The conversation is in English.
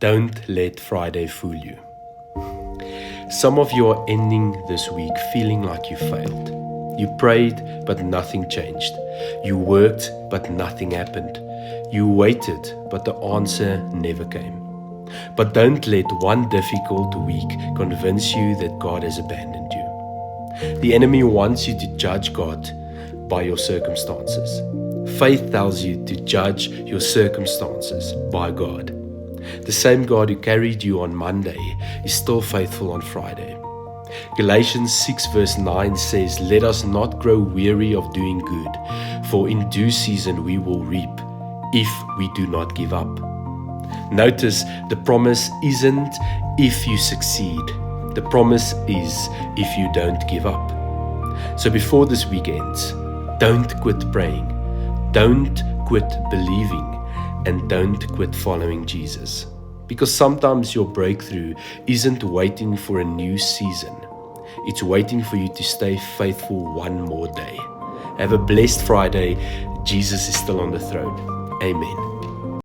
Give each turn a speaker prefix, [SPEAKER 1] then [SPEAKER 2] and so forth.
[SPEAKER 1] Don't let Friday fool you. Some of you are ending this week feeling like you failed. You prayed, but nothing changed. You worked, but nothing happened. You waited, but the answer never came. But don't let one difficult week convince you that God has abandoned you. The enemy wants you to judge God by your circumstances. Faith tells you to judge your circumstances by God. The same God who carried you on Monday is still faithful on Friday. Galatians 6 verse 9 says, "Let us not grow weary of doing good, for in due season we will reap, if we do not give up." Notice the promise isn't if you succeed. The promise is if you don't give up. So before this week ends, don't quit praying, don't quit believing, and don't quit following Jesus. Because sometimes your breakthrough isn't waiting for a new season. It's waiting for you to stay faithful one more day. Have a blessed Friday. Jesus is still on the throne. Amen.